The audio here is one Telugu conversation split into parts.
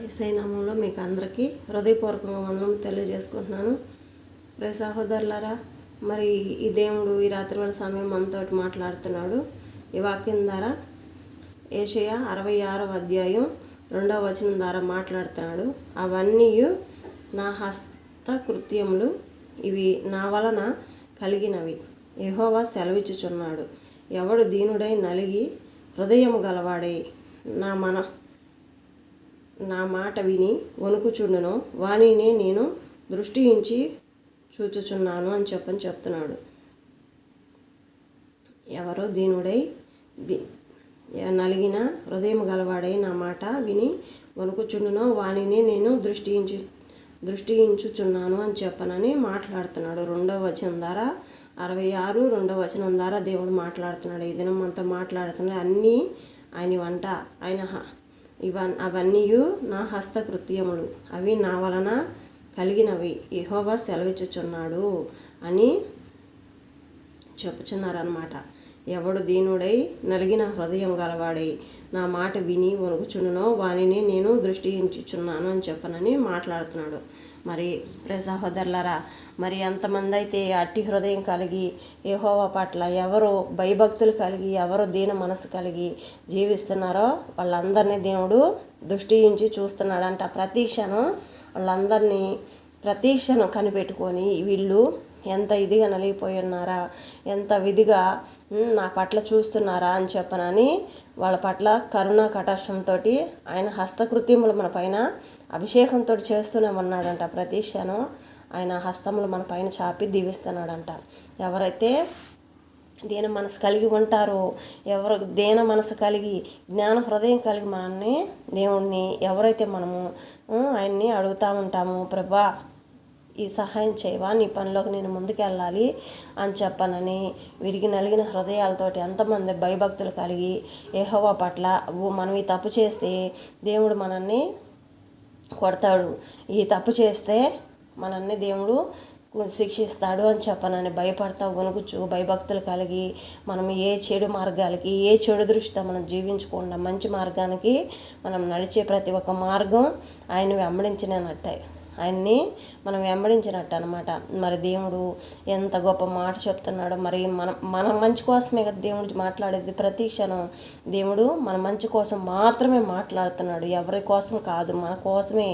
యేసయ్య నామంలో మీకు అందరికీ హృదయపూర్వకంగా వందనం తెలియజేసుకుంటున్నాను. ప్రియ సహోదరులారా, మరి ఈ దేవుడు ఈ రాత్రి వేళ సమయం మనతోటి మాట్లాడుతున్నాడు. ఈ వాక్యం ద్వారా యెషయా 66వ అధ్యాయం 2వ వచనం ద్వారా మాట్లాడుతున్నాడు. అవన్నీ నా హస్త కృత్యములు, ఇవి నా వలన కలిగినవి. యెహోవా సెలవిచ్చుచున్నాడు. ఎవడు దీనుడై నలిగి హృదయము గలవాడై నా మాట విని వణుకుచుండునో వానినే నేను దృష్టి ఉంచి చూచుచున్నాను అని చెప్తున్నాడు. ఎవరో దీనుడై నలిగిన హృదయం గలవాడై నా మాట విని వణుకుచుండునో వానినే నేను దృష్టించుచున్నాను అని చెప్పనని మాట్లాడుతున్నాడు. 2వ వచనం ద్వారా 66 2వ వచనం ద్వారా దేవుడు మాట్లాడుతున్నాడు. ఈ దినం మనతో మాట్లాడుతున్నాడు. అన్నీ ఆయన వంట, అవన్నీ నా హస్తకృత్యములు, అవి నా వలన కలిగినవి. యెహోవా సెలవిచ్చుచున్నాడు అని చెప్పుచున్నారన్నమాట. ఎవడు దీనుడై నలిగిన హృదయం గలవాడై నా మాట విని వణుకుచుండునో వానిని నేను దృష్టించుచున్నాను అని చెప్పనని మాట్లాడుతున్నాడు. మరి ప్రియ సహోదరులారా, మరి ఎంతమంది అయితే అట్టి హృదయం కలిగి యెహోవా పట్ల ఎవరు భయభక్తులు కలిగి ఎవరు దీన మనసు కలిగి జీవిస్తున్నారో వాళ్ళందరినీ దేవుడు దృష్టించి చూస్తున్నాడంట. వాళ్ళందరినీ ప్రతి క్షణం కనిపెట్టుకొని వీళ్ళు ఎంత ఇదిగా నలిగిపోయి ఉన్నారా, ఎంత విధిగా నా పట్ల చూస్తున్నారా అని చెప్పనని వాళ్ళ పట్ల కరుణ కటాక్షంతో ఆయన హస్తకృత్యములు మన పైన అభిషేకంతో చేస్తూనే ఉన్నాడంట. ప్రతి క్షణం ఆయన హస్తములు మన పైన చాపి దీవిస్తున్నాడంట. ఎవరైతే దీన మనసు కలిగి ఉంటారో, ఎవరు దీన మనసు కలిగి జ్ఞాన హృదయం కలిగి దేవుణ్ణి ఎవరైతే మనము ఆయన్ని అడుగుతూ ఉంటామో, ప్రభా ఈ సహాయం చేయవా, నీ పనిలోకి నేను ముందుకెళ్ళాలి అని చెప్పనని విరిగి నలిగిన హృదయాలతోటి ఎంతమంది భయభక్తులు కలిగి యెహోవా పట్ల మనం ఈ తప్పు చేస్తే దేవుడు మనల్ని కొడతాడు, ఈ తప్పు చేస్తే మనల్ని దేవుడు శిక్షిస్తాడు అని చెప్పనని భయపడతా వణుకుచు భయభక్తులు కలిగి మనం ఏ చెడు మార్గాలకి, ఏ చెడు దృష్టితో మనం జీవించకుండా మంచి మార్గానికి మనం నడిచే ప్రతి ఒక్క మార్గం ఆయన వెంబడించినట్టే, ఆయన్ని మనం వెంబడించినట్టు అనమాట. మరి దేవుడు ఎంత గొప్ప మాట చెప్తున్నాడో. మరి మన మంచి కోసమే కదా దేవుడు మాట్లాడేది. ప్రతి క్షణం దేవుడు మన మంచి కోసం మాత్రమే మాట్లాడుతున్నాడు, ఎవరి కోసం కాదు. మన కోసమే.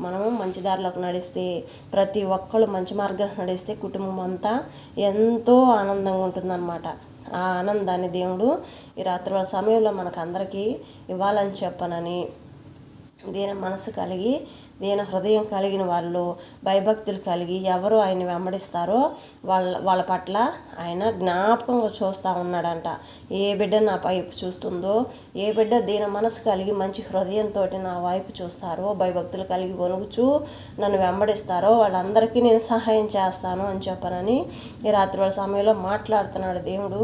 మనము మంచి దారిలోకి నడిస్తే, ప్రతి ఒక్కళ్ళు మంచి మార్గానికి నడిస్తే కుటుంబం అంతా ఎంతో ఆనందంగా ఉంటుందన్నమాట. ఆ ఆనందాన్ని దేవుడు ఈ రాత్రి సమయంలో మనకు అందరికీ ఇవ్వాలని చెప్పనని దీన మనసు కలిగి దీన హృదయం కలిగిన వాళ్ళు భయభక్తులు కలిగి ఎవరు ఆయన వెంబడిస్తారో వాళ్ళ పట్ల ఆయన జ్ఞాపకంగా చూస్తూ ఉన్నాడంట. ఏ బిడ్డ నా వైపు చూస్తుందో, ఏ బిడ్డ దీన మనసు కలిగి మంచి హృదయంతో నా వైపు చూస్తారో, భయభక్తులు కలిగి వణుకుచు నన్ను వెంబడిస్తారో వాళ్ళందరికీ నేను సహాయం చేస్తాను అని చెప్పనని ఈ రాత్రి సమయంలో దేవుడు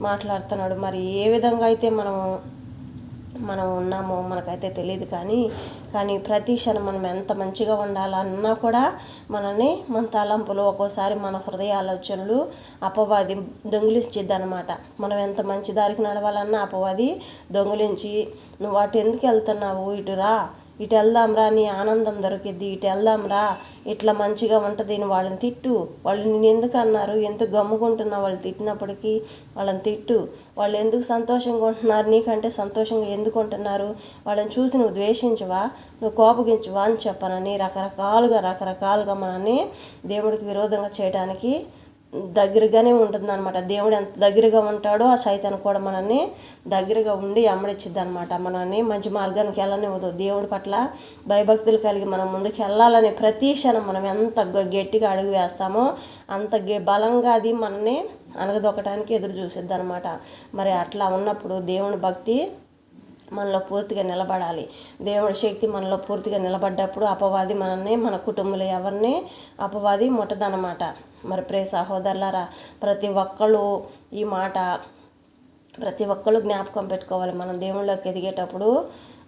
మాట్లాడుతున్నాడు. మరి ఏ విధంగా అయితే మనం ఉన్నామో మనకైతే తెలియదు, కానీ ప్రతి క్షణం మనం ఎంత మంచిగా ఉండాలన్నా కూడా మన తలంపులు ఒక్కోసారి మన హృదయ ఆలోచనలు అపవాది దొంగిలించిద్ది అనమాట. మనం ఎంత మంచి దారికి నడవాలన్నా అపవాది దొంగిలించి, నువ్వు అటు ఎందుకు వెళ్తున్నావు, ఇటు వెళ్దాంరా, నీ ఆనందం దొరికిద్ది, ఇటు వెళ్దాంరా, ఇట్లా మంచిగా ఉంటుంది, వాళ్ళని తిట్టు, వాళ్ళు నేను ఎందుకు అన్నారు, ఎందుకు గమ్ముకుంటున్నావు, వాళ్ళు తిట్టినప్పటికీ వాళ్ళని తిట్టు, వాళ్ళు ఎందుకు సంతోషంగా ఉంటున్నారు, నీకంటే సంతోషంగా ఎందుకు ఉంటున్నారు, వాళ్ళని చూసి నువ్వు ద్వేషించవా, నువ్వు కోపగించవా అని చెప్పనని రకరకాలుగా మనల్ని దేవుడికి విరోధంగా చేయడానికి దగ్గరగానే ఉంటుందన్నమాట. దేవుడు ఎంత దగ్గరగా ఉంటాడో ఆ సైతాను కూడా మనల్ని దగ్గరగా ఉండి అమ్మడిచ్చిద్ది అనమాట. మనల్ని మంచి మార్గానికి వెళ్ళనివ్వదు. దేవుడి పట్ల భయభక్తులు కలిగి మనం ముందుకు వెళ్ళాలని ప్రతి క్షణం మనం ఎంత గట్టిగా అడుగు వేస్తామో అంత బలంగా అది మనల్ని అనగదొక్కడానికి ఎదురు చూసిద్ది అనమాట. మరి అట్లా ఉన్నప్పుడు దేవుని భక్తి మనలో పూర్తిగా నిలబడాలి. దేవుడి శక్తి మనలో పూర్తిగా నిలబడ్డప్పుడు అపవాది మనల్ని, మన కుటుంబంలో ఎవరిని అపవాది ముట్టదన్నమాట. మరి ప్రియ సహోదరులారా, ప్రతి ఒక్కళ్ళు జ్ఞాపకం పెట్టుకోవాలి. మనం దేవుళ్ళలోకి ఎదిగేటప్పుడు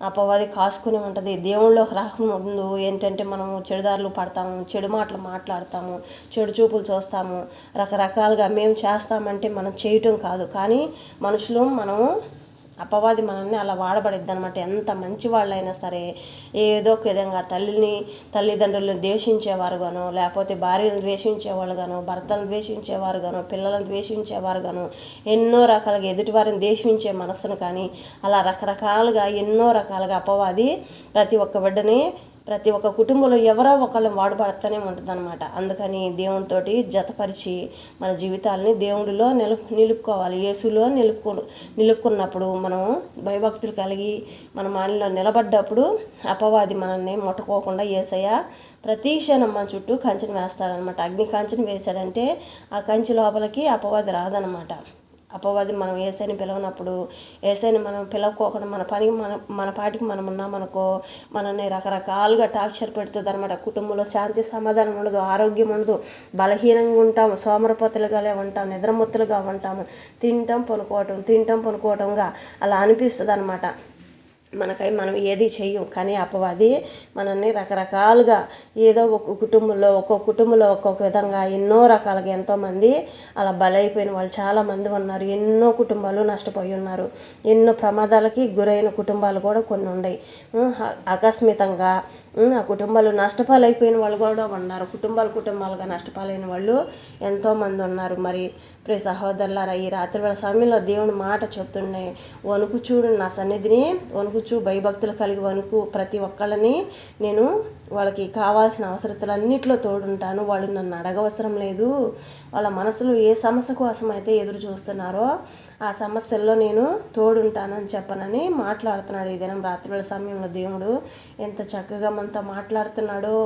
అపవాది కాసుకుని ఉంటుంది. దేవుళ్ళలోకి రాకముందు ఏంటంటే మనము చెడుదారులు పడతాము, చెడు మాటలు మాట్లాడతాము, చెడు చూపులు చూస్తాము, రకరకాలుగా మేము చేస్తామంటే మనం చేయటం కాదు, కానీ మనము అపవాది మనల్ని అలా వాడబడిద్ది అనమాట. ఎంత మంచి వాళ్ళైనా సరే ఏదో ఒక విధంగా తల్లిదండ్రులను ద్వేషించేవారుగాను, లేకపోతే భార్యలను ద్వేషించేవాళ్ళుగాను, భర్తలను ద్వేషించేవారుగాను, పిల్లలను ద్వేషించేవారుగాను, ఎన్నో రకాలుగా ఎదుటివారిని ద్వేషించే మనస్సును కానీ అలా రకరకాలుగా ఎన్నో రకాలుగా అపవాది ప్రతి ఒక్క కుటుంబంలో ఎవరో ఒకళ్ళని వాడుపడుతూనే ఉంటుంది అనమాట. అందుకని దేవునితోటి జతపరిచి మన జీవితాలని దేవుడిలో నిలుపుకోవాలి. యేసులో నిలుపుకున్నప్పుడు మనం భయభక్తులు కలిగి మన మనలో నిలబడ్డప్పుడు అపవాది మనల్ని ముట్టుకోకుండా యేసయ్య ప్రతి క్షణం మన చుట్టూ కంచెను వేస్తాడనమాట. అగ్ని కంచెను వేశాడంటే ఆ కంచె లోపలికి అపవాది రాదనమాట. అపవాది మనం యేసయ్యని పిలవనప్పుడు, యేసయ్యని మనం పిలవకోకుండా మన పాటికి మనం ఉన్నామనుకో, మనల్ని రకరకాలుగా టార్చర్ పెడుతుంది అనమాట. కుటుంబంలో శాంతి సమాధానం ఉండదు, ఆరోగ్యం ఉండదు, బలహీనంగా ఉంటాము, సోమరపోతులుగానే ఉంటాం, నిద్రమత్తులుగా ఉంటాము, తింటాం పనుకోవటంగా అలా అనిపిస్తుంది అనమాట. మనం ఏది చెయ్యం, కానీ అపవాది మనల్ని రకరకాలుగా ఏదో ఒక్కొక్క కుటుంబంలో ఒక్కొక్క విధంగా ఎన్నో రకాలుగా ఎంతోమంది అలా బలైపోయిన వాళ్ళు చాలామంది ఉన్నారు. ఎన్నో కుటుంబాలు నష్టపోయి ఉన్నారు. ఎన్నో ప్రమాదాలకి గురైన కుటుంబాలు కూడా కొన్ని ఉన్నాయి. ఆకస్మితంగా ఆ కుటుంబాలు నష్టపాలైపోయిన వాళ్ళు కూడా ఉన్నారు. కుటుంబాలుగా నష్టపాలైన వాళ్ళు ఎంతోమంది ఉన్నారు. మరి ప్రియ సహోదరులారా, ఈ రాత్రివేళ సమయంలో దేవుని మాట చెప్తున్నాయి. వణుకుచూడు నా సన్నిధిని భయభక్తులు కలిగి ప్రతి ఒక్కళ్ళని నేను వాళ్ళకి కావాల్సిన అవసరతలన్నింటిలో తోడుంటాను. వాళ్ళు నన్ను అడగవసరం లేదు. వాళ్ళ మనసులో ఏ సమస్య కోసం అయితే ఎదురు చూస్తున్నారో ఆ సమస్యల్లో నేను తోడుంటానని చెప్పనని మాట్లాడుతున్నాడు. ఈ దినం రాత్రివేళ సమయంలో దేవుడు ఎంత చక్కగా మనతో మాట్లాడుతున్నాడో.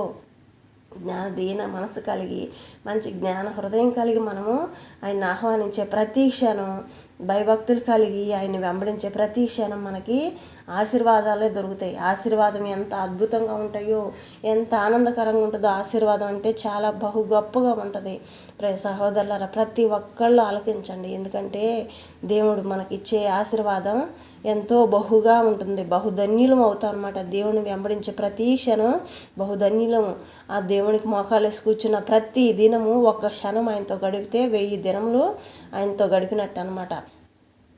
జ్ఞానదీన మనసు కలిగి మంచి జ్ఞాన హృదయం కలిగి మనము ఆయన ఆహ్వానించే ప్రతి క్షణం, భయభక్తులు కలిగి ఆయన్ని వెంబడించే ప్రతి క్షణం మనకి ఆశీర్వాదాలే దొరుకుతాయి. ఆశీర్వాదం ఎంత అద్భుతంగా ఉంటాయో, ఎంత ఆనందకరంగా ఉంటుందో. ఆశీర్వాదం అంటే చాలా బహు గొప్పగా ఉంటుంది. సహోదరులారా, ప్రతి ఒక్కళ్ళు ఆలకించండి. ఎందుకంటే దేవుడు మనకిచ్చే ఆశీర్వాదం ఎంతో బహుగా ఉంటుంది. బహుధన్యులం అవుతాం అనమాట. దేవుని వెంబడించే ప్రతి క్షణం బహుధన్యులము. ఆ దేవునికి మోకాలేసి కూర్చున్న ప్రతి దినము ఒక్క క్షణం ఆయనతో గడిపితే 1000 దినములు ఆయనతో గడిపినట్టు అనమాట.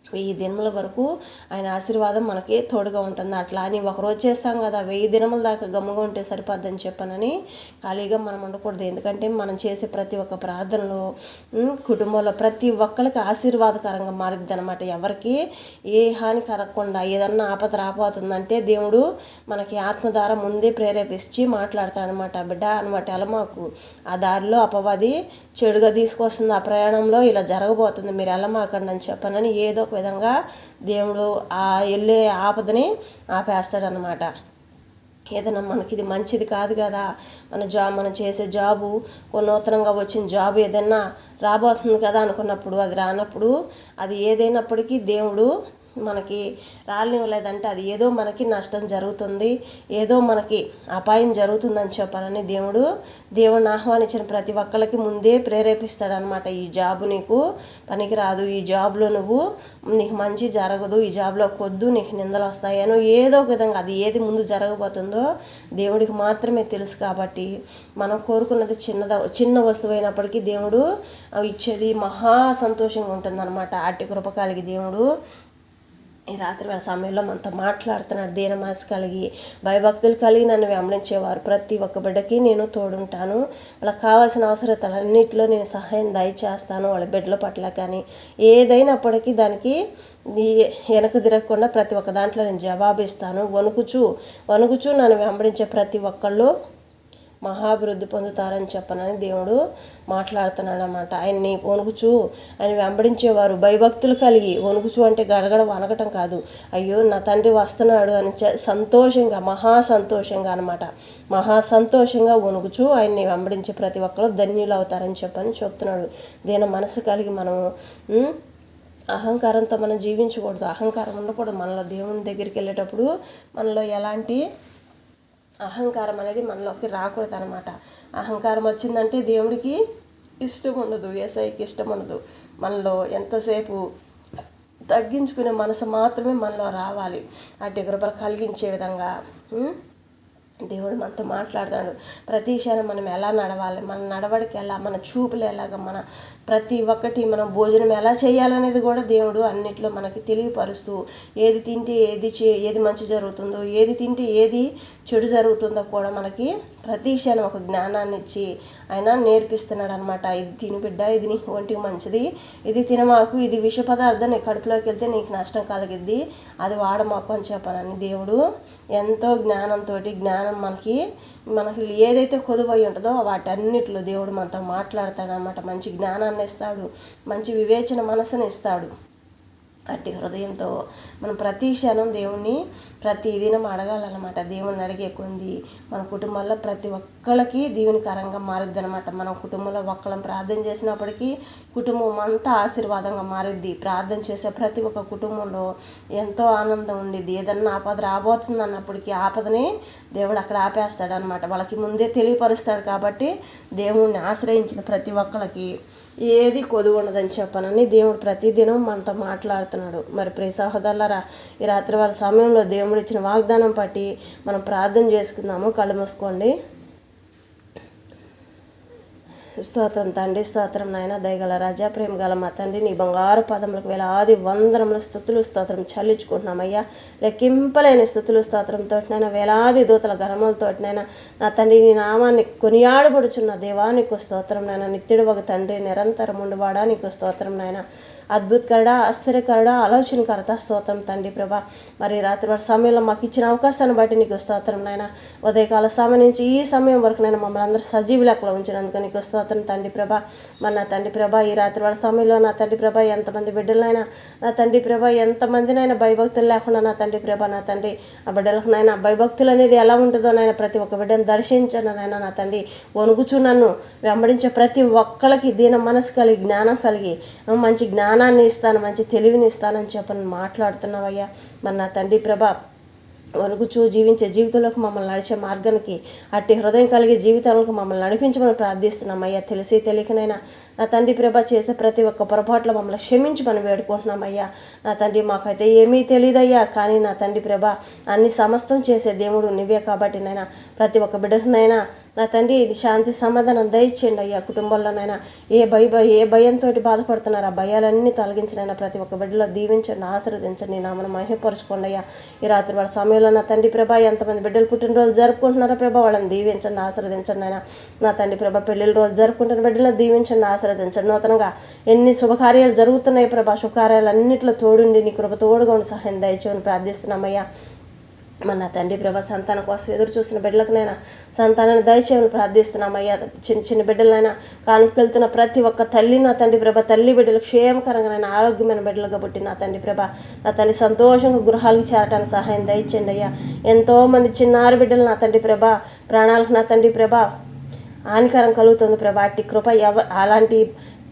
1000 దినముల వరకు ఆయన ఆశీర్వాదం మనకి తోడుగా ఉంటుంది. అట్లా అని ఒకరోజు చేస్తాం కదా, 1000 దినముల దాకా గమ్ముగా ఉంటే సరిపోద్దని చెప్పనని ఖాళీగా మనం ఉండకూడదు. ఎందుకంటే మనం చేసే ప్రతి ఒక్క ప్రార్థనలో కుటుంబంలో ప్రతి ఒక్కరికి ఆశీర్వాదకరంగా మారుద్ది అనమాట. ఎవరికి ఏ హాని కలగకుండా ఏదన్నా ఆపద రాబోతుందంటే దేవుడు మనకి ఆత్మ ద్వారా ముందే ప్రేరేపించి మాట్లాడతాడనమాట. బిడ్డ అనమాట, ఎలమాకు, ఆ దారిలో అపవాది చెడుగా తీసుకొస్తుంది, ఆ ప్రయాణంలో ఇలా జరగబోతుంది, మీరు ఎలమాకండి అని చెప్పనని ఏదో ఒక విధంగా దేవుడు ఆ వెళ్ళే ఆపదని ఆపేస్తాడనమాట. ఏదైనా మనకి ఇది మంచిది కాదు కదా, మనం చేసే జాబు నూతనంగా వచ్చిన జాబు ఏదైనా రాబోతుంది కదా అనుకున్నప్పుడు, అది రానప్పుడు, అది ఏదైనప్పటికీ దేవుడు మనకి రానివ్వలేదంటే అది ఏదో మనకి నష్టం జరుగుతుంది, ఏదో మనకి అపాయం జరుగుతుందని చెప్పాలని దేవుడిని ఆహ్వానించిన ప్రతి ఒక్కళ్ళకి ముందే ప్రేరేపిస్తాడనమాట. ఈ జాబు నీకు పనికిరాదు, ఈ జాబ్లో నీకు మంచి జరగదు, ఈ జాబ్లో కొద్దు, నీకు నిందలు వస్తాయనో ఏదో ఒక విధంగా అది ఏది ముందు జరగబోతుందో దేవుడికి మాత్రమే తెలుసు. కాబట్టి మనం కోరుకున్నది చిన్న వస్తువు అయినప్పటికీ దేవుడు ఇచ్చేది మహా సంతోషంగా ఉంటుందన్నమాట. అట్టి కృప కలిగి దేవుడు ఈ రాత్రి సమయంలో మనతో మాట్లాడుతున్నాడు. దీన మనసు కలిగి భయభక్తులు కలిగి నన్ను వెంబడించేవారు ప్రతి ఒక్క బిడ్డకి నేను తోడుంటాను. వాళ్ళకి కావాల్సిన అవసరతలన్నింటిలో నేను సహాయం దయచేస్తాను. వాళ్ళ బిడ్డల పట్ల కానీ ఏదైనప్పటికీ దానికి వెనక తిరగకుండా ప్రతి ఒక్క దాంట్లో నేను జవాబిస్తాను. వణుకుచూ నన్ను వెంబడించే ప్రతి ఒక్కళ్ళు మహాభివృద్ధి పొందుతారని చెప్పనని దేవుడు మాట్లాడుతున్నాడు అన్నమాట. ఆయన్ని ఆయన వెంబడించేవారు భయభక్తులు కలిగి, వణుకుచు అంటే గడగడ వనకటం కాదు, అయ్యో నా తండ్రి వస్తున్నాడు అని సంతోషంగా, మహాసంతోషంగా అనమాట, మహాసంతోషంగా వణుకుచు ఆయన్ని వెంబడించే ప్రతి ఒక్కరు ధన్యులు అవుతారని చెప్పని చెప్తున్నాడు. దీన మనసు కలిగి మనము అహంకారంతో మనం జీవించకూడదు. అహంకారం ఉండకూడదు మనలో. దేవుని దగ్గరికి వెళ్ళేటప్పుడు మనలో ఎలాంటి అహంకారం అనేది మనలోకి రాకూడదు అనమాట. అహంకారం వచ్చిందంటే దేవుడికి ఇష్టం ఉండదు, యేసయ్యకి ఇష్టం ఉండదు. మనలో ఎంతసేపు తగ్గించుకునే మనసు మాత్రమే మనలో రావాలి. అట్టి కృపలు కలిగించే విధంగా దేవుడు మనతో మాట్లాడుతాడు. ప్రతి క్షణం మనం ఎలా నడవాలి, మన నడవడికి ఎలా, మన చూపులు ఎలాగ, మన ప్రతి ఒక్కటి మనం భోజనం ఎలా చేయాలనేది కూడా దేవుడు అన్నిట్లో మనకి తెలియపరుస్తూ, ఏది తింటే ఏది మంచి జరుగుతుందో, ఏది తింటే ఏది చెడు జరుగుతుందో కూడా మనకి ప్రతి క్షణం ఒక జ్ఞానాన్ని ఇచ్చి ఆయన నేర్పిస్తున్నాడు అనమాట. ఇది తిను బిడ్డ, ఇది నీ ఒంటికి మంచిది, ఇది తినమాకు, ఇది విష పదార్థం నీ కడుపులోకి వెళ్తే నీకు నష్టం కలిగిద్ది, అది వాడమాకు అని చెప్పాలని దేవుడు ఎంతో జ్ఞానం మనకి ఏదైతే కొదువై ఉంటుందో వాటన్నిటిలో దేవుడు మనతో మాట్లాడతాడు అనమాట. మంచి జ్ఞానాన్ని ఇస్తాడు, మంచి వివేచన మనసుని ఇస్తాడు. అట్టి హృదయంతో మనం ప్రతి క్షణం దేవుణ్ణి ప్రతి దినం అడగాలన్నమాట. దేవుణ్ణి అడిగే కొంది మన కుటుంబంలో ప్రతి ఒక్కళ్ళకి దీవెనకరంగా మారుద్ది అనమాట. మనం కుటుంబంలో ఒక్కళ్ళం ప్రార్థన చేసినప్పటికీ కుటుంబం అంతా ఆశీర్వాదంగా మారుద్ది. ప్రార్థన చేసే ప్రతి ఒక్క కుటుంబంలో ఎంతో ఆనందం ఉండిద్ది. ఏదన్నా ఆపద రాబోతుంది అన్నప్పటికీ ఆపదని దేవుడు అక్కడ ఆపేస్తాడు అనమాట. వాళ్ళకి ముందే తెలియపరుస్తాడు. కాబట్టి దేవుణ్ణి ఆశ్రయించిన ప్రతి ఒక్కళ్ళకి ఏది కొదువు ఉండదని చెప్పనని దేవుడు ప్రతిదినం మనతో మాట్లాడుతున్నాడు. మరి ప్రియ సహోదరులారా, ఈ రాత్రి వాళ్ళ సమయంలో దేవుడు ఇచ్చిన వాగ్దానం బట్టి మనం ప్రార్థన చేసుకుందాము. కళ్ళు మూసుకోండి. స్తోత్రం తండ్రి, స్తోత్రం నాయన, దయగల రాజా, ప్రేమ గల మా తండ్రి, నీ బంగారు పదములకు వేలాది వందనములు స్థుతులు స్తోత్రం చెల్లించుకుంటున్నామయ్యా. లెక్కింపలేని స్థుతులు స్తోత్రంతోటినైనా వేలాది దూతల గణములతోటినైనా నా తండ్రి నీ నామాన్ని కొనియాడబడుచున్న దేవానికి స్తోత్రం నాయన. నిత్యుడు ఒక తండ్రి, నిరంతరం ఉండివాడా నీకు స్తోత్రం నాయన. అద్భుతకరుడా, ఆశ్చర్యకరుడా, ఆలోచనకర్త స్తోత్రం తండ్రి ప్రభా. మరి రాత్రి వారి సమయంలో మాకు ఇచ్చిన అవకాశాన్ని బట్టి నీకు స్తోత్రం నాయన. ఉదయకాల సమయం నుంచి ఈ సమయం వరకు నేను మమ్మల్ని అందరూ సజీవ లెక్కలో ఉంచినందుకు నీకు స్తోత్రం తండ్రి ప్రభా. మరి నా తండ్రి ప్రభా, ఈ రాత్రి వాళ్ళ సమయంలో నా తండ్రి ప్రభా ఎంతమంది బిడ్డలైనా, నా తండ్రి ప్రభా ఎంతమందినైనా భయభక్తులు లేకుండా నా తండ్రి ప్రభా, నా తండ్రి ఆ బిడ్డలకు నాయన భయభక్తులు అనేది ఎలా ఉంటుందో నాయన ప్రతి ఒక్క బిడ్డను దర్శించాను నాయన. నా తండ్రి వణుకుచు నన్ను వెంబడించే ప్రతి ఒక్కళ్ళకి దీన మనసు కలిగి, జ్ఞానం కలిగి, మంచి జ్ఞానాన్ని ఇస్తాను, మంచి తెలివిని ఇస్తానని చెప్పని మాట్లాడుతున్నావయ్యా. మరి నా తండ్రి ప్రభా వణుకుచూ జీవించే జీవితంలోకి మమ్మల్ని నడిచే మార్గానికి, అట్టి హృదయం కలిగే జీవితాలకు మమ్మల్ని నడిపించమని ప్రార్థిస్తున్నామయ్యా. తెలిసి తెలియకనైనా నా తండ్రి ప్రభ చేసే ప్రతి ఒక్క పొరపాట్లో మమ్మల్ని క్షమించమని వేడుకుంటున్నామయ్యా. నా తండ్రి మాకైతే ఏమీ తెలియదయ్యా, కానీ నా తండ్రి ప్రభ అన్ని సమస్తం చేసే దేవుడు నువ్వే. కాబట్టి నైనా ప్రతి ఒక్క బిడ్డనైనా నా తండ్రి శాంతి సమాధానం దయచేయండి అయ్యా. కుటుంబంలోనైనా ఏ భయంతో బాధపడుతున్నారో ఆ భయాలన్నీ తొలగించినైనా ప్రతి ఒక్క బిడ్డలో దీవించండి, ఆశీర్వదించండి, నామను మహిమపరచుకోండి అయ్యా. ఈ రాత్రి వాళ్ళ సమయంలో నా తండ్రి ప్రభా ఎంతమంది బిడ్డలు పుట్టినరోజు జరుపుకుంటున్నారో ప్రభా వాళ్ళని దీవించండి, ఆశీర్వదించండి అయినా. నా తండ్రి ప్రభా పెళ్లిళ్ళ రోజు జరుపుకుంటున్న బిడ్డలను దీవించండి, ఆశీర్వదించండి. నూతనంగా ఎన్ని శుభకార్యాలు జరుగుతున్నాయి ప్రభా, శుభకార్యాలు అన్నింటిలో తోడుండి నీ కృప తోడుగా ఉండి సహాయం దయచేయని ప్రార్థిస్తున్నామయ్యా. మన తండ్రి ప్రభా సంతానం కోసం ఎదురు చూస్తున్న బిడ్డలకునైనా సంతానాన్ని దయచేయమని ప్రార్థిస్తున్నామయ్యా. చిన్న చిన్న బిడ్డలైనా కానుకెళ్తున్న ప్రతి ఒక్క తల్లి నా తండ్రి ప్రభా తల్లి బిడ్డలు క్షేమకరంగానైనా ఆరోగ్యమైన బిడ్డలుగా పుట్టి నా తండ్రి ప్రభా నా తల్లి సంతోషంగా గృహాలకు చేరటానికి సహాయం దయచేయండి అయ్యా. ఎంతోమంది చిన్నారి బిడ్డలు నా తండ్రి ప్రభా ప్రాణాలకు నా తండ్రి ప్రభా హానికరం కలుగుతుంది ప్రభా. అట్టి కృప అలాంటి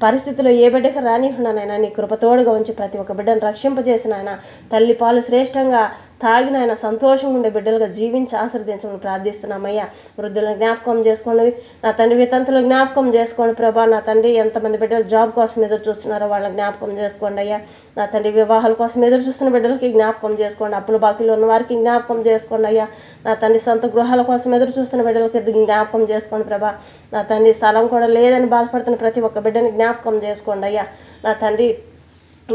పరిస్థితుల్లో ఏ బిడ్డకి రానిహున్నానైనా నీ కృపతోడుగా ఉంచి ప్రతి ఒక్క బిడ్డను రక్షింపజేసిన ఆయన తల్లి పాలు శ్రేష్టంగా తాగిన ఆయన సంతోషంగా ఉండే బిడ్డలుగా జీవించి ఆశీర్వదించమని ప్రార్థిస్తున్నామయ్యా. వృద్ధులను జ్ఞాపకం చేసుకోండి నా తండ్రి, వితంతులు జ్ఞాపకం చేసుకోండి ప్రభా. నా తండ్రి ఎంతమంది బిడ్డలు జాబ్ కోసం ఎదురు చూస్తున్నారో వాళ్ళని జ్ఞాపకం చేసుకోండి అయ్యా. నా తండ్రి వివాహాల కోసం ఎదురు చూస్తున్న బిడ్డలకి జ్ఞాపకం చేసుకోండి, అప్పుల బాకీలో ఉన్న వారికి జ్ఞాపకం చేసుకోండి అయ్యా. నా తండ్రి సొంత గృహాల కోసం ఎదురు చూస్తున్న బిడ్డలకి జ్ఞాపకం చేసుకోండి ప్రభా. నా తండ్రి స్థలం కూడా లేదని బాధపడుతున్న ప్రతి ఒక్క బిడ్డని జ్ఞాపకం చేసుకోండి అయ్యా. నా తండ్రి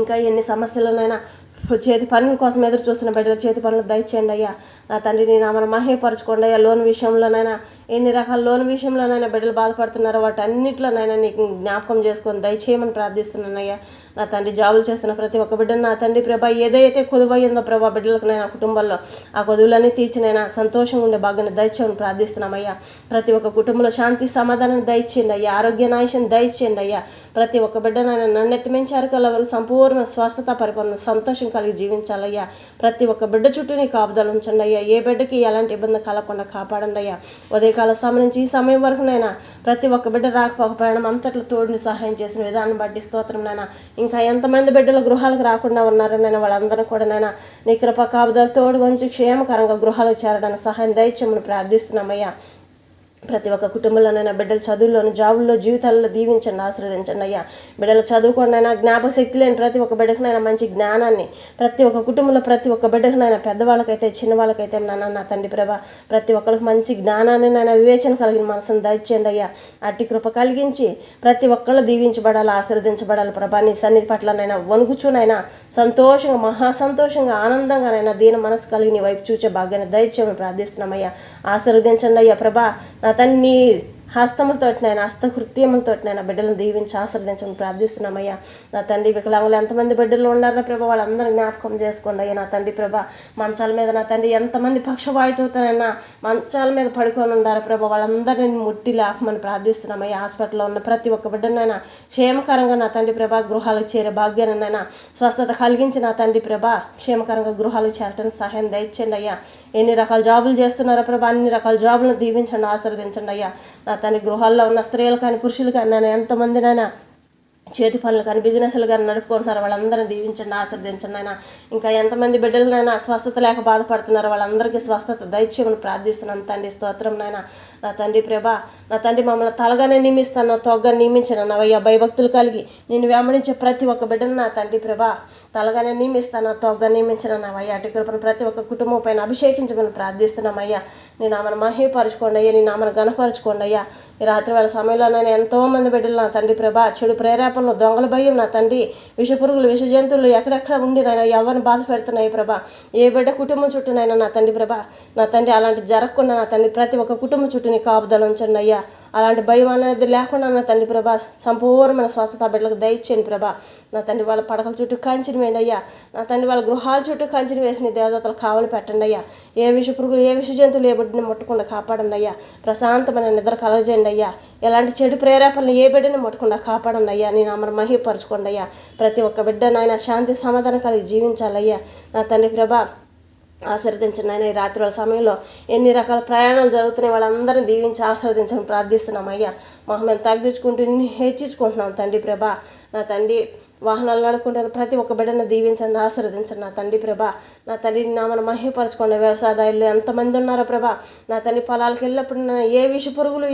ఇంకా ఎన్ని సమస్యలనైనా చేతి పనుల కోసం ఎదురు చూస్తున్న బిడ్డలు చేతి పనులు దయచేయండి అయ్యా. నా తండ్రి నీ నామను మహిమపరచుకోండి అయ్యా. లోన్ విషయంలోనైనా ఎన్ని రకాల లోన్ విషయంలోనైనా బిడ్డలు బాధపడుతున్నారో వాటి అన్నింటిలోనైనా నీకు జ్ఞాపకం చేసుకొని దయచేయమని ప్రార్థిస్తున్నానయ్యా. నా తండ్రి జాబులు చేస్తున్న ప్రతి ఒక్క బిడ్డను నా తండ్రి ప్రభా ఏదైతే కొదువయ్యిందో ప్రభా బిడ్డలకు నైనా కుటుంబంలో ఆ కొదువులన్నీ తీర్చినైనా సంతోషంగా ఉండే భాగ్యాన్ని దయచేయమని ప్రార్థిస్తున్నామయ్యా. ప్రతి ఒక్క కుటుంబంలో శాంతి సమాధానం దయచేయండి అయ్యా, ఆరోగ్య నాయసం దయచేయండి అయ్యా. ప్రతి ఒక్క బిడ్డనైనా నన్నెత్తిమించారు కల వరకు సంపూర్ణ స్వస్థత పరిపూర్ణ సంతోషం కలిగి జీవించాలయ్యా. ప్రతి ఒక్క బిడ్డ చుట్టూ నీ కాపుదలు ఉంచండి అయ్యా. ఏ బిడ్డకి ఎలాంటి ఇబ్బంది కలగకుండా కాపాడండి అయ్యా. ఉదయకాల సమయం నుంచి ఈ సమయం వరకునైనా ప్రతి ఒక్క బిడ్డ రాకపోకపోవడం అంతట్లో తోడుని సహాయం చేసిన విధానం బట్టి స్తోత్రం నైనా. ఇంకా ఎంతమంది బిడ్డలు గృహాలకు రాకుండా ఉన్నారో నైనా వాళ్ళందరూ కూడా నైనా నీ కృప కాపుదలు తోడుగా ఉంచి క్షేమకరంగా గృహాలకు చేరడానికి సహాయం దయచేయమని ప్రార్థిస్తున్నామయ్యా. ప్రతి ఒక్క కుటుంబంలోనైనా బిడ్డల చదువుల్లోను జాబుల్లో జీవితాల్లో దీవించండి, ఆశీర్వదించండి అయ్యా. బిడ్డల చదువుకోండినైనా జ్ఞాపక శక్తి లేని ప్రతి ఒక్క బిడ్డకునైనా మంచి జ్ఞానాన్ని, ప్రతి ఒక్క కుటుంబంలో ప్రతి ఒక్క బిడ్డకునైనా పెద్దవాళ్ళకైతే చిన్నవాళ్ళకైతే నా తండ్రి ప్రభ ప్రతి ఒక్కరికి మంచి జ్ఞానాన్ని నైనా వివేచన కలిగిన మనసును దయచేయండి అయ్యా. అట్టి కృప కలిగించి ప్రతి ఒక్కళ్ళు దీవించబడాలి, ఆశీర్వదించబడాలి ప్రభా. నీ సన్నిధి పట్లనైనా వణుకుచునైనా సంతోషంగా మహాసంతోషంగా ఆనందంగానైనా దీన మనసు కలిగి నీ వైపు చూచే భాగ్యాన్ని దయచేయమని ప్రార్థిస్తున్నామయ్యా. ఆశీర్వదించండి అయ్యా ప్రభా. నా తండ్రి హస్తములతోటినైనా హస్తకృత్యములతోటినైనా బిడ్డలను దీవించి ఆశీర్వదించమని ప్రార్థిస్తున్నామయ్యా. నా తండ్రి వికలాంగులు ఎంతమంది బిడ్డలు ఉన్నారో ప్రభా, వాళ్ళందరూ జ్ఞాపకం చేసుకోండి అయ్యా. నా తండ్రి ప్రభా మంచాల మీద నా తండ్రి ఎంతమంది పక్షవాయువుతోనైనా మంచాల మీద పడుకొని ఉండారో ప్రభా, వాళ్ళందరినీ ముట్టి లేపమని ప్రార్థిస్తున్నామయ్యా. హాస్పిటల్లో ఉన్న ప్రతి ఒక్క బిడ్డనైనా క్షేమకరంగా నా తండ్రి ప్రభా గృహాలకు చేరే భాగ్యాన్నైనా స్వస్థత కలిగించి నా తండ్రి ప్రభా క్షేమకరంగా గృహాలకు చేరటానికి సహాయం దయచేయండి అయ్యా. ఎన్ని రకాల జాబులు చేస్తున్నారో ప్రభా, అన్ని రకాల జాబులను దీవించండి, ఆశీర్వదించండి అయ్యా. నా తండ్రి గృహాల్లో ఉన్న స్త్రీలు కానీ పురుషులు కానీ నేను ఎంతమందినైనా చేతి పనులు కానీ బిజినెస్లు కానీ నడుపుకుంటున్నారు, వాళ్ళందరినీ దీవించండి, ఆశీర్వదించండి అయినా. ఇంకా ఎంతమంది బిడ్డలనైనా స్వస్థత లేక బాధపడుతున్నారు, వాళ్ళందరికీ స్వస్థత దయచేయమని ప్రార్థిస్తున్నాను తండ్రి. స్తోత్రం నాయన. నా తండ్రి ప్రభా, నా తండ్రి మమ్మల్ని తలగానే నియమిస్తాను, తొగ్గా నియమించాను అయ్యా. భయభక్తులు కలిగి నేను వెంబడించే ప్రతి ఒక్క బిడ్డను నా తండ్రి ప్రభా తలగానే నియమిస్తాను, తొగ్గా నియమించాను అయ్యా. అటు కృపను ప్రతి ఒక్క కుటుంబం పైన అభిషేకించమని ప్రార్థిస్తున్నామయ్యా. నీ నామను మహిమపరచుకోండి అయ్యా, నీ నామను గణపరచుకోండి అయ్యా. ఈ రాత్రి వేళ సమయంలో నేను ఎంతోమంది బిడ్డలు నా తండ్రి ప్రభా చెడు ప్రేరేపణలు, దొంగల భయం నా తండ్రి, విషపురుగులు విష జంతువులు ఎక్కడెక్కడ ఉండి నాయన ఎవరిని బాధ పెడుతున్నాయి ప్రభా. ఏ బిడ్డ కుటుంబం చుట్టూనైనా నా తండ్రి ప్రభా నా తండ్రి అలాంటి జరగకుండా నా తండ్రి ప్రతి ఒక్క కుటుంబం చుట్టూ నీ కాపుదల ఉంచండి అయ్యా. అలాంటి భయం అనేది లేకుండా నా తండ్రి ప్రభా సంపూర్ణమైన స్వస్థత బిడ్డలకు దయచేయండి ప్రభా. నా తండ్రి వాళ్ళ పడకల చుట్టూ కంచిని వేయండి అయ్యా. నా తండ్రి వాళ్ళ గృహాల చుట్టూ కంచిని వేసి నీ దేవదత్తలు కావలి పెట్టండి అయ్యా. ఏ విషపురుగులు ఏ విష జంతువులు ఏ బిడ్డని ముట్టకుండా కాపాడండి అయ్యా. ప్రశాంతమైన నిద్ర కలగజేయండి అయ్యా. ఎలాంటి చెడు ప్రేరేపణలు ఏ బిడ్డని ముట్టకుండా కాపాడండి అయ్యా. నీ నామను మహిమపరచుకోండి అయ్యా. ప్రతి ఒక్క బిడ్డనైనా శాంతి సమాధానం కలిగి జీవించాలయ్యా. నా తండ్రి ప్రభా ఆశీర్వదించండి ఆయన. ఈ రాత్రి వాళ్ళ సమయంలో ఎన్ని రకాల ప్రయాణాలు జరుగుతున్నాయి, వాళ్ళందరినీ దీవించి ఆశీర్వదించమని ప్రార్థిస్తున్నాం అయ్యా. మేము తగ్గించుకుంటూ హెచ్చించుకుంటున్నాం తండ్రి ప్రభా. నా తండ్రి వాహనాలు నడుపుకుంటాను ప్రతి ఒక్క బిడ్డను దీవించండి, ఆశీర్వదించండి నా తండ్రి ప్రభా. నా తండ్రి నామను మహిమపరచుకోండి. వ్యవసాయదారులు ఎంతమంది ఉన్నారో ప్రభా, నా తండ్రి పొలాలకు వెళ్ళినప్పుడు ఏ విష పురుగులు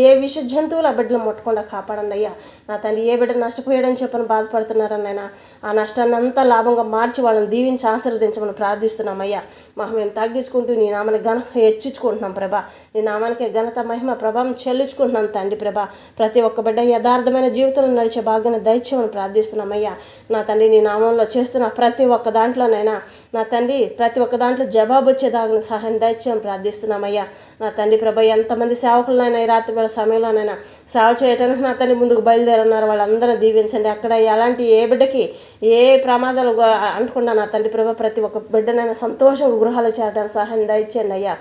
ఏ విష జంతువులు ఆ బిడ్డలు ముట్టకుండా కాపాడండి అయ్యా. నా తండ్రి ఏ బిడ్డ నష్టపోయాడని చెప్పని బాధపడుతున్నారని ఆయన ఆ నష్టాన్ని అంతా లాభంగా మార్చి వాళ్ళని దీవించి ఆశీర్వదించమని ప్రార్థిస్తున్నాం అయ్యా. మేము తగ్గించుకుంటూ నీ నామాన్ని హెచ్చించుకుంటున్నాం ప్రభా. నీ నామానికి ఘనత మహిమ ప్రభావం చెల్లించుకుంటున్నాం తండ్రి ప్రభా. ప్రతి ఒక్క బిడ్డ యథార్థమైన జీవితంలో నడిచే భాగ్యాన్ని దయచేయమని ప్రార్థిస్తున్నాం అయ్యా. నా తండ్రి నీ నామంలో చేస్తున్న ప్రతి ఒక్క దాంట్లోనైనా నా తండ్రి ప్రతి ఒక్క దాంట్లో జవాబు వచ్చేదాగిన సహాయం దయచేయమని ప్రార్థిస్తున్నామయ్యా. నా తండ్రి ప్రభా ఎంతమంది సేవకులనైనా ఈ రాత్రి వేళ సమయంలోనైనా సేవ చేయడానికి నా తండ్రి ముందుకు బయలుదేరున్నారు, వాళ్ళందరూ దీవించండి. అక్కడ ఎలాంటి ఏ బిడ్డకి ఏ ప్రమాదాలు అంటకుండా నా తండ్రి ప్రభా ప్రతి ఒక్క బిడ్డనైనా సంతోషంగా గృహాలు చేరడానికి సహాయం దయచేయండి అయ్యా.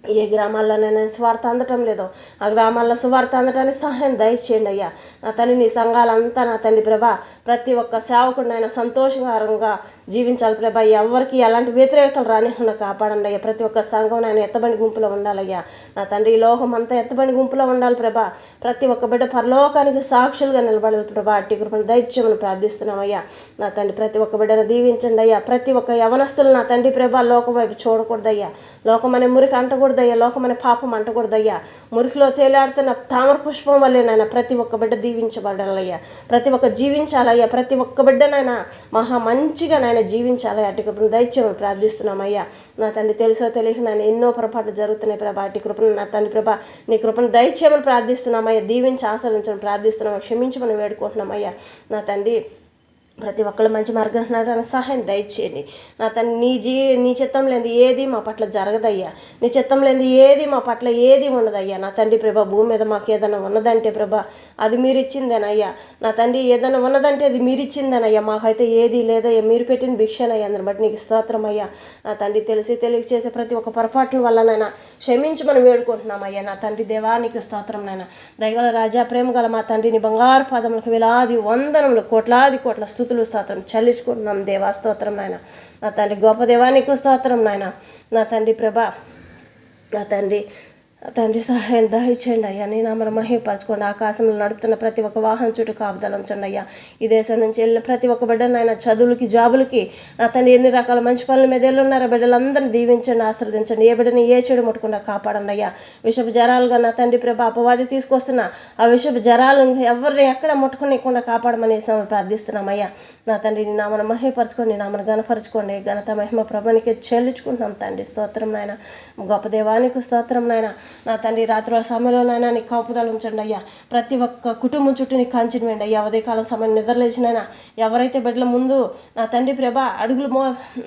ఏ గ్రామాల్లోనైనా స్వార్థ అందటం లేదో ఆ గ్రామాల్లో సువార్త అందటానికి సహాయం దయచేయండి అయ్యా. నా తండ్రి నీ సంఘాలంతా నా తండ్రి ప్రభా ప్రతి ఒక్క సేవకుడినైనా సంతోషకరంగా జీవించాలి ప్రభా. ఎవరికి ఎలాంటి వ్యతిరేకతలు రానికుండా కాపాడండి అయ్యా. ప్రతి ఒక్క సంఘం నేను ఎత్తబడి గుంపులో ఉండాలయ్యా. నా తండ్రి ఈ లోకం అంతా ఎత్తబడి గుంపులో ఉండాలి ప్రభా. ప్రతి ఒక్క బిడ్డ పరలోకానికి సాక్షులుగా నిలబడాలి ప్రభా. అట్టి కృపను దయచేయమని ప్రార్థిస్తున్నామయ్యా. నా తండ్రి ప్రతి ఒక్క బిడ్డను దీవించండి అయ్యా. ప్రతి ఒక్క యవనస్తులు నా తండ్రి ప్రభా లోకం వైపు చూడకూడదయ్యా. లోకం అనే మురికి అంటకూడదయ్యా, లోకమనే పాపం అంటకూడదయ్యా. మురికిలో తేలాడుతున్న తామర పుష్పం వల్లేనైనా ప్రతి ఒక్క బిడ్డ దీవించబడాలయ్యా. ప్రతి ఒక్క జీవించాలయ్యా. ప్రతి ఒక్క బిడ్డనైనా మహా మంచిగా నాయన జీవించాలి. అట్టి కృపను దయచేయమని ప్రార్థిస్తున్నామయ్యా. నా తండ్రి తెలుసో తెలియక నాయన ఎన్నో పొరపాట్లు జరుగుతున్నాయి ప్రభా. అట్టి కృపను నా తండ్రి ప్రభా నీ కృపను దయచేయమని ప్రార్థిస్తున్నామయ్యా. దీవించి ఆశీర్వదించమని ప్రార్థిస్తున్నామా. క్షమించమని వేడుకుంటున్నామయ్యా. నా తండ్రి ప్రతి ఒక్కళ్ళు మంచి మార్గం నడవడానికి సహాయం దయచేయండి. నా తండ్రి నీ చిత్తం లేని ఏది మా పట్ల జరగదయ్యా. నీ చిత్తం లేని ఏది మా పట్ల ఏది ఉండదయ్యా. నా తండ్రి ప్రభా భూమి మీద మాకు ఏదైనా ఉన్నదంటే ప్రభా అది మీరు ఇచ్చిందేనయ్యా. నా తండ్రి ఏదైనా ఉన్నదంటే అది మీరు ఇచ్చిందేనయ్యా. మాకైతే ఏది లేదయ్యా, మీరు పెట్టిన భిక్షనయ్యా. అందుని బట్టి నీకు స్తోత్రం అయ్యా. నా తండ్రి తెలియక చేసే ప్రతి ఒక్క పొరపాట్ల వల్లనైనా క్షమించమని వేడుకుంటున్నామయ్యా. నా తండ్రి దేవానికి స్తోత్రం నాయన. దయగల రాజా ప్రేమ గల మా తండ్రిని బంగారు పాదములకు వేలాది వందనములు కోట్లాది కోట్ల స్తోత్రం చెల్లించుకుంటున్నాం దేవా. స్తోత్రం నాయన. నా తండ్రి గొప్ప దేవానికి స్తోత్రం నాయన. నా తండ్రి ప్రభా నా తండ్రి తండ్రి సహాయం దయచేయండి అయ్యా. నీ నామను మహిమపరచుకోండి. ఆకాశంలో నడుపుతున్న ప్రతి ఒక్క వాహనం చుట్టూ కాపుదల ఉంచండి అయ్యా. ఈ దేశం నుంచి వెళ్ళిన ప్రతి ఒక్క బిడ్డను ఆయన చదువులకి జాబులకి నా తండ్రి ఎన్ని రకాల మంచి పనుల మీద వెళ్ళున్నారో బిడ్డలందరినీ దీవించండి, ఆశీర్వదించండి. ఏ బిడ్డని ఏ చెడు ముట్టకుండా కాపాడండి అయ్యా. విషపు జరాలుగా నా తండ్రి ప్రభ అపవాది తీసుకొస్తున్న ఆ విషపు జరాలు ఎవరిని ఎక్కడ ముట్టుకునేకుండా కాపాడమని ప్రార్థిస్తున్నామయ్యా. నా తండ్రి నీ నామను మహిమపరచుకోండి, నీ నామను ఘనపరచుకోండి. ఘనత మహిమ ప్రభానికి చెల్లించుకుంటున్నాం తండ్రి. స్తోత్రం నాయన, గొప్ప దేవానికి స్తోత్రం నాయన. నా తండ్రి రాత్రుల సమయంలోనైనా నీ కాపుదలు ఉంచండి అయ్యా. ప్రతి ఒక్క కుటుంబం చుట్టూ నీ కంచెని వేయండి అయ్యా. ఉదయకాలం సమయం నిద్రలేచినైనా ఎవరైతే బిడ్డల ముందు నా తండ్రి ప్రభ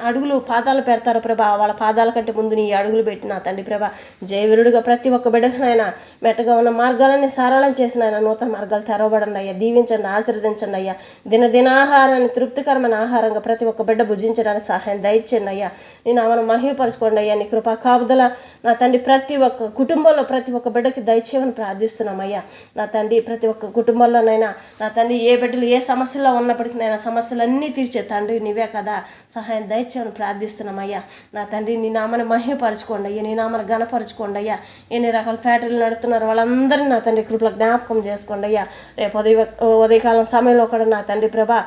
అడుగులు పాదాలు పెడతారో ప్రభా, వాళ్ళ పాదాల కంటే ముందు నీ అడుగులు పెట్టి నా తండ్రి ప్రభ జయవీరుడుగా ప్రతి ఒక్క బిడ్డకునైనా మెట్టగా ఉన్న మార్గాలన్నీ సరళం చేసిన ఆయన నూతన మార్గాలు తెరవబడండి అయ్యా. దీవించండి, ఆశీర్వదించండి అయ్యా. దినదినాహారాన్ని తృప్తికరమైన ఆహారంగా ప్రతి ఒక్క బిడ్డ భుజించడానికి సహాయం దయచేయండి అయ్యా. నేను ఆమెను మహిమపరచుకోండి అయ్యా. నీ కృపా కాపుదల నా తండ్రి ప్రతి ఒక్క కుటుంబంలో ప్రతి ఒక్క బిడ్డకి దయచేయమని ప్రార్థిస్తున్నామయ్యా. నా తండ్రి ప్రతి ఒక్క కుటుంబంలోనైనా నా తండ్రి ఏ బిడ్డలు ఏ సమస్యలో ఉన్నప్పటికీ నైనా సమస్యలన్నీ తీర్చే తండ్రి నీవే కదా, సహాయం దయచేయమని ప్రార్థిస్తున్నామయ్యా. నా తండ్రి నీ నామని మహిమపరచుకోండి అయ్యా. నీ నామని ఘనపరచుకోండి అయ్యా. ఎన్ని రకాల ఫ్యాక్టరీలు నడుపుతున్నారు వాళ్ళందరినీ నా తండ్రి కృపలో జ్ఞాపకం చేసుకోండి అయ్యా. రేపు ఉదయకాలం సమయంలో కూడా నా తండ్రి ప్రభ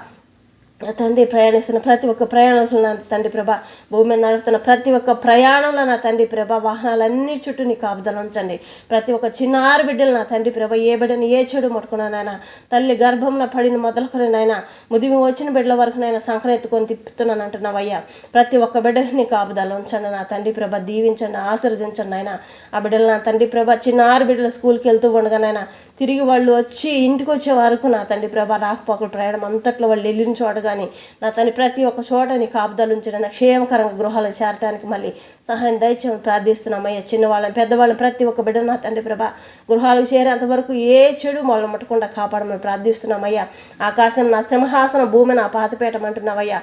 తండ్రి ప్రయాణిస్తున్న ప్రతి ఒక్క ప్రయాణంలో నా తండ్రి ప్రభ భూమి మీద నడుపుతున్న ప్రతి ఒక్క ప్రయాణంలో నా తండ్రి ప్రభ వాహనాలన్నీ చుట్టూ నీ కాపుదల ఉంచండి. ప్రతి ఒక్క చిన్నారి బిడ్డలు నా తండ్రి ప్రభ ఏ బిడ్డని ఏ చెడు ముట్టుకున్నానైనా తల్లి గర్భంలో పడిన మొదలుకొనైనా ముదిమి వచ్చిన బిడ్డల వరకు నైనా సంక్రాంతికొని తిప్పుతున్నాను అంటున్నావయ్యా. ప్రతి ఒక్క బిడ్డకి నీ కాపుదల ఉంచండి నా తండ్రి ప్రభ, దీవించండి, ఆశీర్వదించండి ఆయన. ఆ బిడ్డలు నా తండ్రి ప్రభ చిన్నారి బిడ్డలు స్కూల్కి వెళ్తూ ఉండగానైనా తిరిగి వాళ్ళు వచ్చి ఇంటికి వచ్చే వరకు నా తండ్రి ప్రభ రాకపోకలు ప్రయాణం అంతట్లో వాళ్ళు వెళ్ళిన చోట కానీ నా తండ్రి ప్రతి ఒక్క చోట నీ కాపుదలు ఉంచిన క్షేమకరంగా గృహాలు చేరటానికి మళ్ళీ సహాయం దయచేయమని ప్రార్థిస్తున్నామయ్యా. చిన్నవాళ్ళని పెద్దవాళ్ళని ప్రతి ఒక్క బిడ్డ నా తండ్రి ప్రభ గృహాలకు చేరేంతవరకు ఏ చెడు వాళ్ళని ముట్టకుండా కాపాడమని ప్రార్థిస్తున్నామయ్యా. ఆకాశం నా సింహాసనం, భూమి నా పాతపీఠం అంటున్నావయ్యా.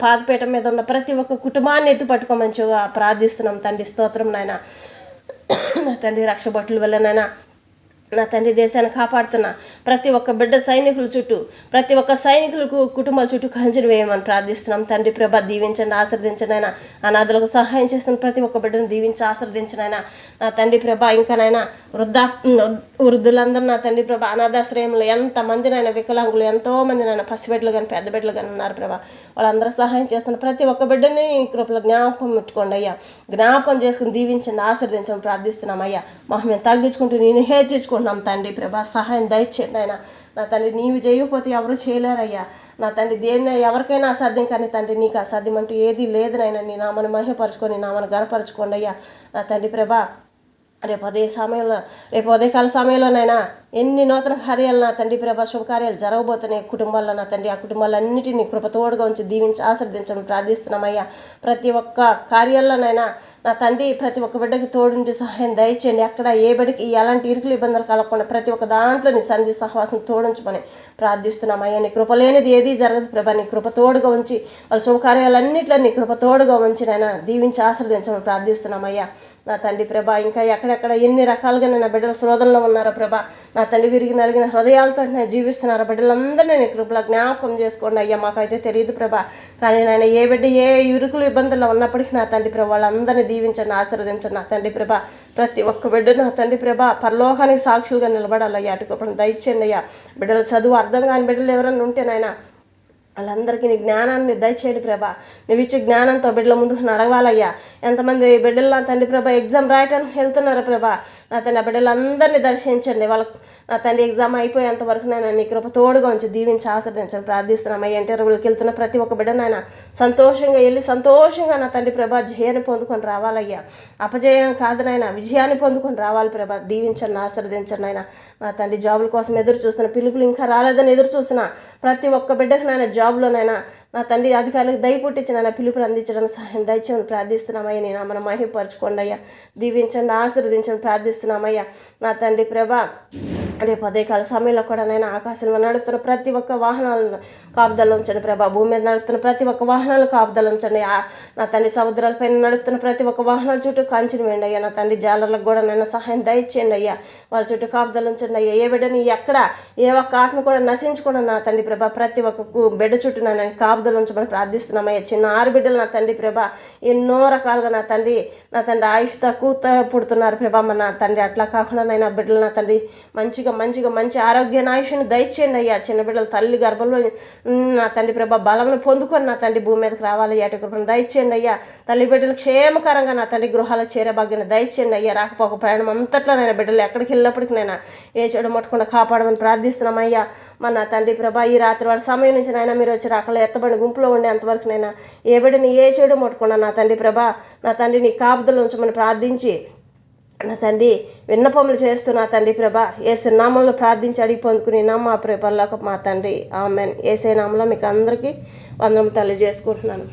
పాతపీఠం మీద ఉన్న ప్రతి ఒక్క కుటుంబాన్ని ఎత్తుపట్టుకోమని ప్రార్థిస్తున్నాం తండ్రి. స్తోత్రం నాయన. నా తండ్రి రక్షబట్టుల వల్ల నాయన నా తండ్రి దేశాన్ని కాపాడుతున్న ప్రతి ఒక్క బిడ్డ సైనికుల చుట్టూ ప్రతి ఒక్క సైనికులకు కుటుంబాల చుట్టూ కంచెను వేయమని ప్రార్థిస్తున్నాం తండ్రి ప్రభ. దీవించండి, ఆశీర్వదించండి ఆయన. అనాథులకు సహాయం చేస్తున్న ప్రతి ఒక్క బిడ్డను దీవించి ఆశీర్వదించండి ఆయన. నా తండ్రి ప్రభ ఇంకానైనా వృద్ధులందరూ నా తండ్రి ప్రభ అనాథాశ్రయంలో ఎంతమందినైనా వికలాంగులు ఎంతోమందినైనా పసిబిడ్డలు కానీ పెద్ద బిడ్డలు కానీ ఉన్నారు ప్రభ. వాళ్ళందరూ సహాయం చేస్తున్న ప్రతి ఒక్క బిడ్డని కృపలో జ్ఞాపకం పెట్టుకోండి అయ్యా. జ్ఞాపకం చేసుకుని దీవించండి, ఆశీర్వదించమని ప్రార్థిస్తున్నాం అయ్యా. మేము తగ్గించుకుంటూ నేను హెచ్చించుకుంటున్నాం తండ్రి ప్రభా. సహాయం దయచేయండి ఆయన. నా తండ్రి నీవు చేయకపోతే ఎవరు చేయలేరయ్యా. నా తండ్రి దేన్ని ఎవరికైనా అసాధ్యం కానీ తండ్రి నీకు అసాధ్యం అంటూ ఏది లేదు నాయన. నీ నామను మహిమపరచుకొని నామను గనపరచుకోండి అయ్యా. నా తండ్రి ప్రభా రేపు ఉదయకాల సమయంలోనైనా ఎన్ని నూతన కార్యాలు నా తండ్రి ప్రభా శుభకార్యాలు జరగబోతున్నాయి కుటుంబాల్లో నా తండ్రి. ఆ కుటుంబాలన్నిటినీ కృపతోడుగా ఉంచి దీవించి ఆశీర్వదించమని ప్రార్థిస్తున్నామయ్యా. ప్రతి ఒక్క కార్యాల్లోనైనా నా తండ్రి ప్రతి ఒక్క బిడ్డకి తోడుండి సహాయం దయచేయండి. అక్కడ ఏ బిడ్డకి ఎలాంటి ఇరుకులు ఇబ్బందులు కలగకుండా ప్రతి ఒక్క దాంట్లో నీ సన్నిధి సహవాసం తోడుంచమని ప్రార్థిస్తున్నామయ్యా. నీ కృప లేనిది ఏదీ జరగదు ప్రభా. నీ కృప తోడుగా ఉంచి వాళ్ళ శుభకార్యాలన్నింటిలో నీ కృప తోడుగా ఉంచి నైనా దీవించి ఆశీర్వదించమని ప్రార్థిస్తున్నామయ్యా. నా తండ్రి ప్రభా ఇంకా ఎక్కడెక్కడ ఎన్ని రకాలుగా నా బిడ్డల శోధనలో ఉన్నారో ప్రభా. నా తండ్రి విరిగి నలిగిన హృదయాలతో నేను జీవిస్తున్నారు బిడ్డలందరినీ నీ కృపలో జ్ఞాపకం చేసుకోండి అయ్యా. మాకైతే తెలియదు ప్రభా, కానీ నాయన ఏ బిడ్డ ఏ ఇరుకులు ఇబ్బందుల్లో ఉన్నప్పటికీ నా తండ్రి ప్రభా వాళ్ళందరినీ దీవించండి, ఆశీర్వదించండి నా తండ్రి ప్రభా. ప్రతి ఒక్క బిడ్డ నా తండ్రి ప్రభా పరలోకానికి సాక్షులుగా నిలబడాలయ్యా. అటు కృపను దయచేయండి అయ్యా. బిడ్డల చదువు అర్థం కాని బిడ్డలు ఎవరైనా ఉంటే నాయన వాళ్ళందరికీ నీ జ్ఞానాన్ని దయచేయండి ప్రభా. నువ్వు ఇచ్చే జ్ఞానంతో బిడ్డల ముందుకు నడవాలయ్యా. ఎంతమంది బిడ్డలు నా తండ్రి ప్రభా ఎగ్జామ్ రాయటానికి వెళ్తున్నారు ప్రభా. నా తండ్రి బిడ్డలందరినీ దర్శించండి. వాళ్ళకు నా తండ్రి ఎగ్జామ్ అయిపోయేంత వరకు నేను నీ కృప తోడుగా ఉంచి దీవించి ఆశీర్వదించండి ప్రార్థిస్తున్నామయ్యా. ఇంటర్వ్యూకి వెళ్తున్న ప్రతి ఒక్క బిడ్డనైనా సంతోషంగా వెళ్ళి సంతోషంగా నా తండ్రి ప్రభా జయాన్ని పొందుకొని రావాలయ్యా. అపజయం కాదు నాయన, విజయాన్ని పొందుకొని రావాలి ప్రభా. దీవించండి, ఆశీర్వదించండి నాయన. నా తండ్రి జాబుల కోసం ఎదురు చూస్తున్నా, పిలుపులు ఇంకా రాలేదని ఎదురు చూస్తున్నా ప్రతి ఒక్క బిడ్డకు నాయన జాబ్లోనైనా నా తండ్రి అధికారులకు దయ పుట్టించి నాయన పిలుపులు అందించడానికి సహాయం దయచేయమని ప్రార్థిస్తున్నామయ్యా. నేను మన మహిమపరచుకోండి అయ్యా. దీవించండి, ఆశీర్వదించండి ప్రార్థిస్తున్నామయ్యా. నా తండ్రి ప్రభా రేపు ఉదయకాల సమయంలో కూడా నేను ఆకాశంలో నడుపుతున్న ప్రతి ఒక్క వాహనాలను కాపుదల ఉంచండి ప్రభా. భూమి మీద నడుపుతున్న ప్రతి ఒక్క వాహనాలు కాపుదల ఉంచండి. నా తండ్రి సముద్రాలపైన నడుపుతున్న ప్రతి ఒక్క వాహనాల చుట్టూ కంచెను వేయండి అయ్యా. నా తండ్రి జాలర్లకు కూడా నేను సహాయం దయచేయండి అయ్యా. వాళ్ళ చుట్టూ కాపుదల ఉంచండి అయ్యా. ఏ బిడ్డని ఎక్కడ ఏ ఒక్క ఆత్మ కూడా నశించకుండా నా తండ్రి ప్రభా ప్రతి ఒక్క బిడ్డ చుట్టూ నేను కాపుదల ఉంచమని ప్రార్థిస్తున్నామయ్యా. చిన్న 6 బిడ్డలు నా తండ్రి ప్రభా ఎన్నో రకాలుగా నా తండ్రి ఆయుష్ తక్కువ పుడుతున్నారు ప్రభా. నా తండ్రి అట్లా కాకుండా నేను బిడ్డలు నా తండ్రి మంచి ఆరోగ్యాన్ని ఆయుష్ను దయచేయండి అయ్యా. చిన్న బిడ్డలు తల్లి గర్భంలో నా తండ్రి ప్రభా బలంను పొందుకొని నా తండ్రి భూమి మీదకి రావాలి. ఏట కృపను దయచేయండి అయ్యా. తల్లి బిడ్డలు క్షేమకరంగా నా తండ్రి గృహాలకు చేరే భాగ్యాన్ని దయచేయండి అయ్యా. రాకపోక ప్రయాణం అంతట్లో నేను బిడ్డలు ఎక్కడికి వెళ్ళినప్పటికీ నేను ఏ చెడు ముట్టకుండా కాపాడమని ప్రార్థిస్తున్నామయ్యా. నా తండ్రి ప్రభా ఈ రాత్రి వాళ్ళ సమయం నుంచి నైనా మీరు వచ్చి రాకలు ఎత్తబడి గుంపులో ఉండేంతవరకు నైనా ఏ బిడ్డని ఏ చెడు ముట్టకుండా నా తండ్రి ప్రభా నా తండ్రి నీ కాపుదలు ఉంచమని ప్రార్థించి నా తండ్రి విన్నపములు చేస్తూ నా తండ్రి ప్రభా యేసు నామంలో ప్రార్థించి అడిగి పొందుకుని మా ప్రేపల్లోకి మా తండ్రి ఆమెన్. యేసు నామంలో మీకు అందరికీ వందనములు తెలియజేసుకుంటున్నాను.